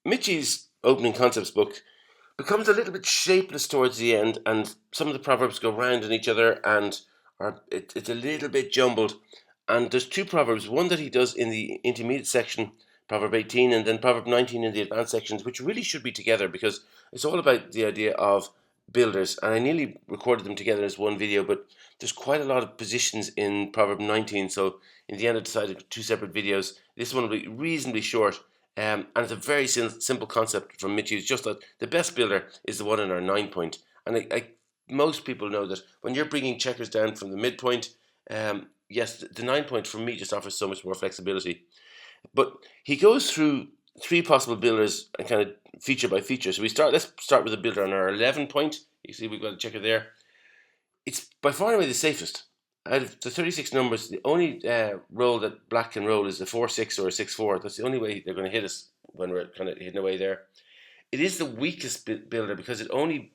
Mitchie's opening concepts book becomes a little bit shapeless towards the end, and some of the proverbs go round on each other, and it's a little bit jumbled. And there's two proverbs, one that he does in the intermediate section, Proverb 18, and then Proverb 19 in the advanced sections, which really should be together because it's all about the idea of builders. And I nearly recorded them together as one video, but there's quite a lot of positions in Proverb 19, so in the end I decided two separate videos. This one will be reasonably short. And it's a very simple concept from Mitchell. It's just that the best builder is the one in our 9 point. And most people know that when you're bringing checkers down from the midpoint, yes, the 9 point for me just offers so much more flexibility. But he goes through three possible builders and kind of feature by feature. So let's start with a builder on our 11 point. You see we've got a checker there. It's by far and away the safest. Out of the 36 numbers, the only roll that black can roll is a 4-6 or a 6-4. That's the only way they're going to hit us when we're kind of hidden away there. It is the weakest builder because it only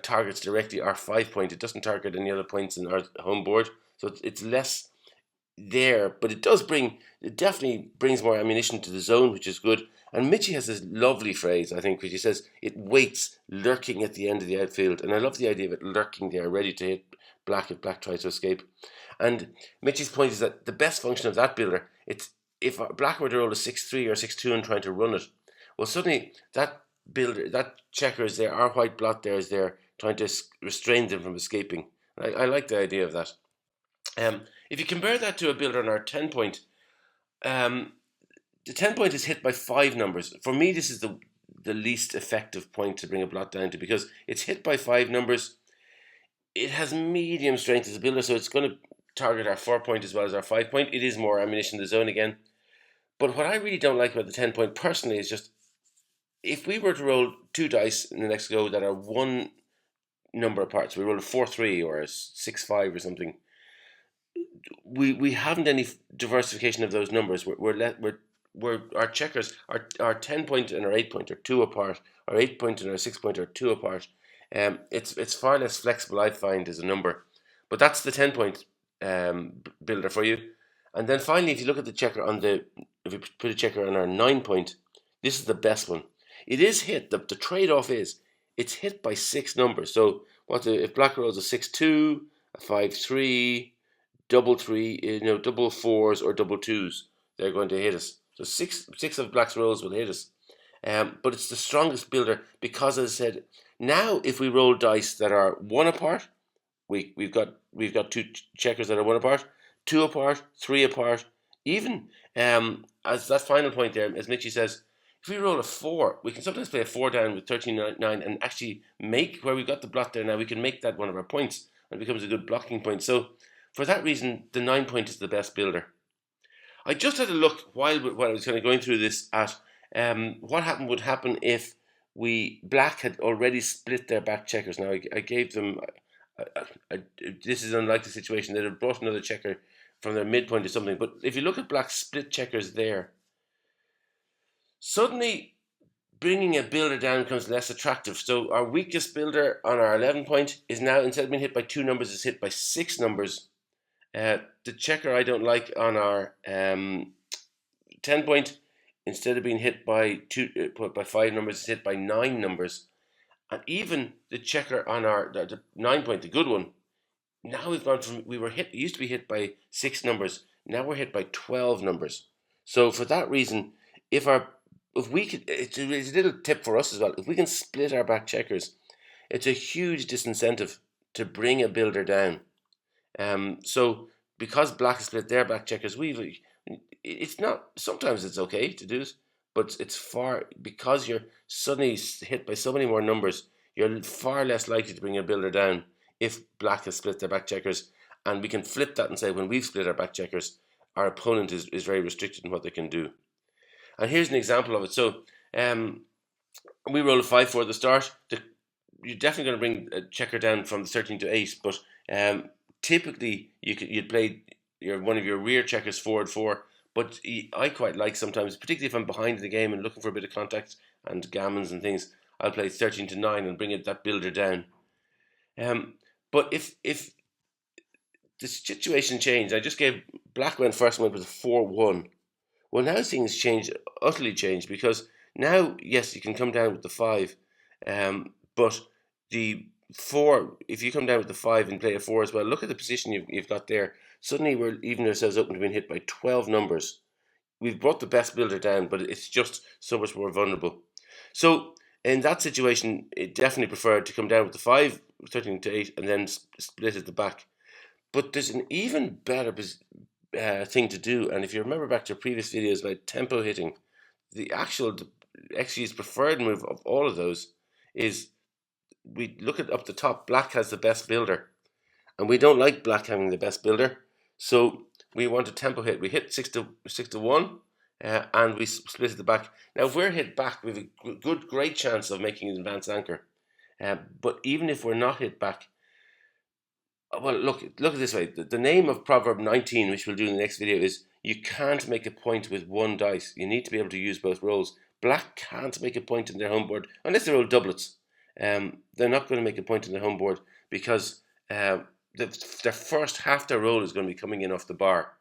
targets directly our 5 point. It doesn't target any other points in our home board. So it's less there, but it definitely brings more ammunition to the zone, which is good. And Mitchie has this lovely phrase, I think, which he says, it waits lurking at the end of the outfield. And I love the idea of it lurking there, ready to hit black if black tries to escape. And Mitchie's point is that the best function of that builder, it's if black were to roll a 6-3 or 6-2 and trying to run it, well, suddenly that builder, that checker is there, our white blot there is there, trying to restrain them from escaping. I like the idea of that. If you compare that to a builder on our 10 point, the 10 point is hit by 5 numbers. For me, this is the least effective point to bring a blot down to because it's hit by 5 numbers. It has medium strength as a builder, so it's going to target our 4 point as well as our 5 point. It is more ammunition in the zone again. But what I really don't like about the 10 point personally is just if we were to roll two dice in the next go that are one number apart, so we roll a 4-3 or a 6-5 or something, we haven't any diversification of those numbers. We're our checkers, our 10 point and our 8 point are two apart. Our 8 point and our 6 point are two apart. It's far less flexible, I find, as a number. But that's the 10 point builder for you. And then finally, if you look at the checker if we put a checker on our 9 point, this is the best one. It is hit. The trade-off is it's hit by 6 numbers. So if black rolls a 6-2, a 5-3, double 3, double 4s or double 2s, they're going to hit us. So six of black's rolls will hit us. But it's the strongest builder because, as I said, now if we roll dice that are one apart, we've got two checkers that are one apart, two apart, three apart. Even as that final point there, as Mitchie says, if we roll a 4, we can sometimes play a 4 down with 13-9 and actually make where we've got the blot there now. We can make that one of our points and it becomes a good blocking point. So for that reason, the 9 point is the best builder. I just had a look while I was kind of going through this at what would happen if black had already split their back checkers. Now I gave them. This is an unlikely situation. They'd have brought another checker from their midpoint or something. But if you look at black's split checkers there, suddenly bringing a builder down becomes less attractive. So our weakest builder on our 11 point is now, instead of being hit by 2 numbers, is hit by 6 numbers. The checker I don't like on our 10 point, instead of being hit by 5 numbers, is hit by 9 numbers. And even the checker on our the 9 point, the good one, now we've gone from used to be hit by 6 numbers, now we're hit by 12 numbers. So for that reason, if we could, it's a little tip for us as well. If we can split our back checkers, it's a huge disincentive to bring a builder down. So because black has split their back checkers, it's not. Sometimes it's okay to do it, but because you're suddenly hit by so many more numbers, you're far less likely to bring a builder down if black has split their back checkers. And we can flip that and say when we've split our back checkers, our opponent is very restricted in what they can do. And here's an example of it. So we roll a 5-4 at the start. You're definitely going to bring a checker down from the 13 to 8, but typically you'd play one of your rear checkers forward 4. But I quite like sometimes, particularly if I'm behind the game and looking for a bit of contact and gammons and things, I'll play 13 to 9 and bring that builder down. But if the situation changed, I just gave black went first and went with a 4-1. Well, now things utterly changed because Now, yes, you can come down with the 5, but the 4, if you come down with the 5 and play a 4 as well, look at the position you've got there. Suddenly we're leaving ourselves open to being hit by 12 numbers. We've brought the best builder down, but it's just so much more vulnerable. So in that situation, it definitely preferred to come down with the 5, 13 to 8, and then split at the back. But there's an even better thing to do, and if you remember back to previous videos about tempo hitting, the actual XG's preferred move of all of those is we look at up the top. Black has the best builder, and we don't like black having the best builder, so we want a tempo hit. We hit 6 to 1, and we split at the back. Now, if we're hit back, we have a great chance of making an advanced anchor. But even if we're not hit back, well, look at this way. The name of Proverb 19, which we'll do in the next video, is you can't make a point with one dice. You need to be able to use both rolls. Black can't make a point in their home board unless they roll doublets. They're not going to make a point in their home board because their first half their roll is going to be coming in off the bar,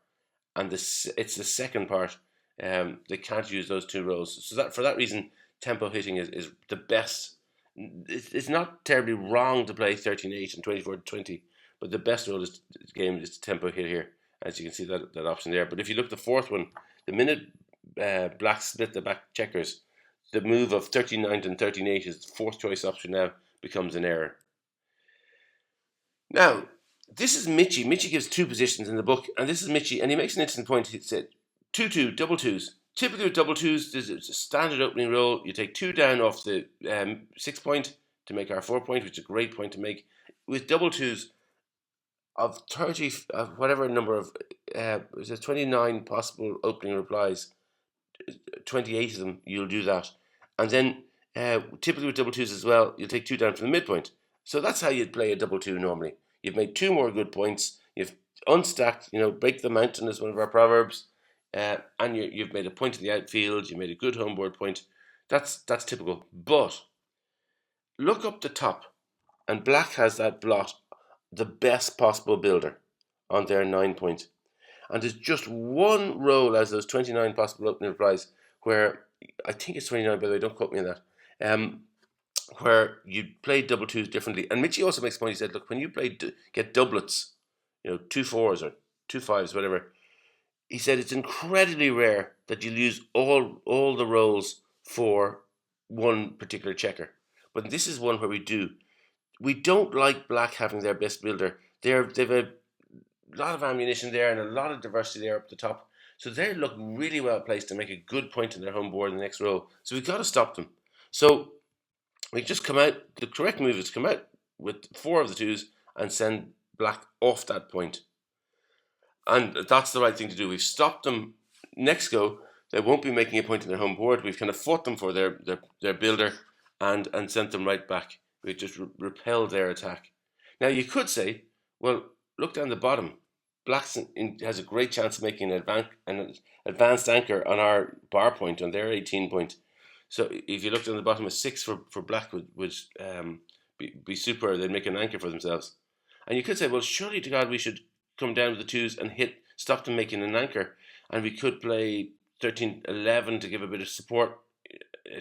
and it's the second part. They can't use those two rolls. So that for that reason, tempo hitting is the best. It's not terribly wrong to play 13-8 and 24-20. But the best role is game is tempo hit here, as you can see that option there. But if you look at the fourth one, the minute black split the back checkers, the move of 13-9 and 13-8 is the fourth choice option now becomes an error. Now, this is Mitchie. Mitchie gives two positions in the book, and this is Mitchie, and he makes an interesting point. He said 2-2, double twos. Typically with double twos, there's a standard opening roll. You take 2 down off the 6 point to make our 4 point, which is a great point to make. With double twos, of 30, of whatever number of, there's 29 possible opening replies, 28 of them, you'll do that. And then, typically with double twos as well, you'll take 2 down from the midpoint. So that's how you'd play a double 2 normally. You've made 2 more good points, you've unstacked, break the mountain is one of our proverbs, and you've made a point in the outfield, you made a good homeboard point. That's typical. But, look up the top, and black has that blot, the best possible builder on their 9 point. And there's just one roll as those 29 possible opening replies where, I think it's 29 by the way, don't quote me on that, where you play double twos differently. And Mitchie also makes a point, he said, look, when you get doublets, 2 4s or 2 5s, whatever, he said it's incredibly rare that you'll use all the rolls for one particular checker. But this is one where we do. We don't like black having their best builder. They've a lot of ammunition there and a lot of diversity there up the top. So they look really well placed to make a good point in their home board in the next row. So we've got to stop them. So we just come out, the correct move is to come out with 4 of the 2s and send black off that point. And that's the right thing to do. We've stopped them. Next go, they won't be making a point in their home board. We've kind of fought them for their builder and sent them right back. We just repelled their attack. Now you could say, well, look down the bottom. Black has a great chance of making an advanced anchor on our bar point, on their 18 point. So if you look down the bottom, a 6 for black would be super. They'd make an anchor for themselves. And you could say, well, surely to God we should come down with the 2s and stop them making an anchor. And we could play 13-11 to give a bit of support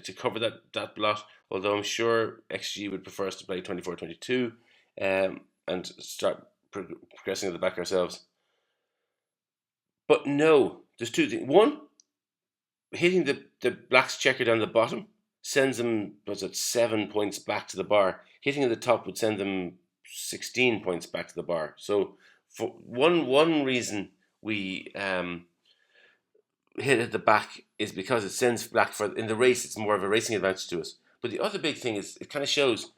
to cover that blot, although I'm sure XG would prefer us to play 24-22 and start progressing at the back ourselves. But no, there's 2 things. One, hitting the black's checker down the bottom sends them, 7 points back to the bar. Hitting at the top would send them 16 points back to the bar. So for one reason we hit at the back is because it sends black in the race. It's more of a racing advantage to us. But the other big thing is it kind of shows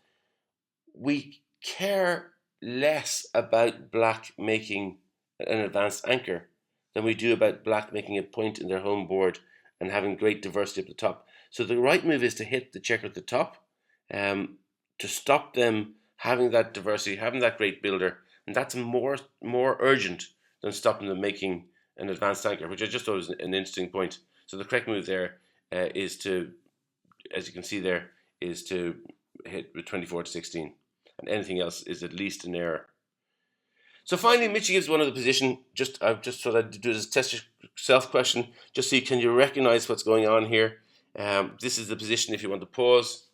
we care less about black making an advanced anchor than we do about black making a point in their home board and having great diversity at the top. So the right move is to hit the checker at the top, to stop them having that diversity, having that great builder, and that's more urgent than stopping them making an advanced anchor, which I just thought was an interesting point. So the correct move there is to, as you can see there, is to hit with 24-16, and anything else is at least an error. So finally, Mitchie gives one of the position. I've just thought I'd do this test yourself question, just so can you recognize what's going on here. This is the position if you want to pause.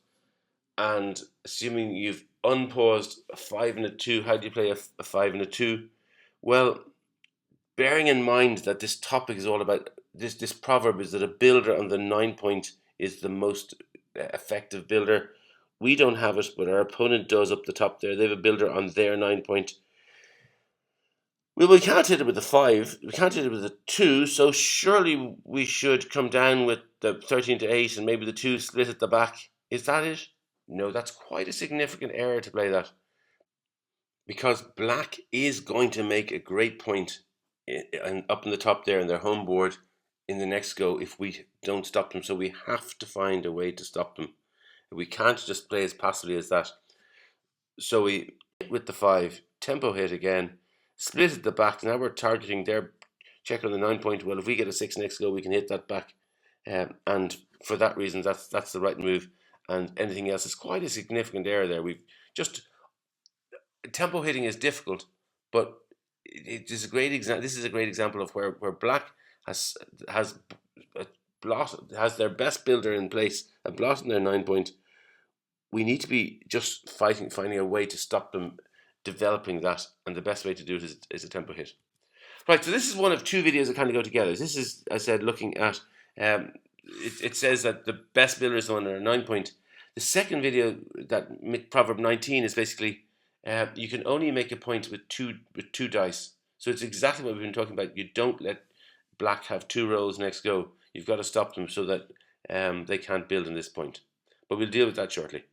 And assuming you've unpaused a 5 and a 2, how do you play a 5 and a 2? Well, bearing in mind that this topic is all about this proverb is that a builder on the 9 point is the most effective builder. We don't have it, but our opponent does up the top there. They have a builder on their 9 point. Well, we can't hit it with a 5. We can't hit it with a 2. So surely we should come down with the 13 to 8 and maybe the 2 split at the back. Is that it? No, that's quite a significant error to play that, because black is going to make a great point and up in the top there in their home board in the next go if we don't stop them. So we have to find a way to stop them. We can't just play as passively as that. So we hit with the 5, tempo hit again, split at the back. Now we're targeting their check on the 9 point. Well, if we get a 6 next go, we can hit that back. And for that reason, that's the right move. And anything else is quite a significant error there. We've just tempo hitting is difficult, but it is a great example. This is a great example of where black has their best builder in place and blotted their 9 point. We need to be just finding a way to stop them developing that, and the best way to do it is a tempo hit. Right, so this is one of two videos that kind of go together. This is, as I said, looking at it says that the best builder is the one on a 9 point. The second video, that Proverb 19, is basically you can only make a point with two dice. So it's exactly what we've been talking about. You don't let black have 2 rows next go. You've got to stop them so that they can't build in this point. But we'll deal with that shortly.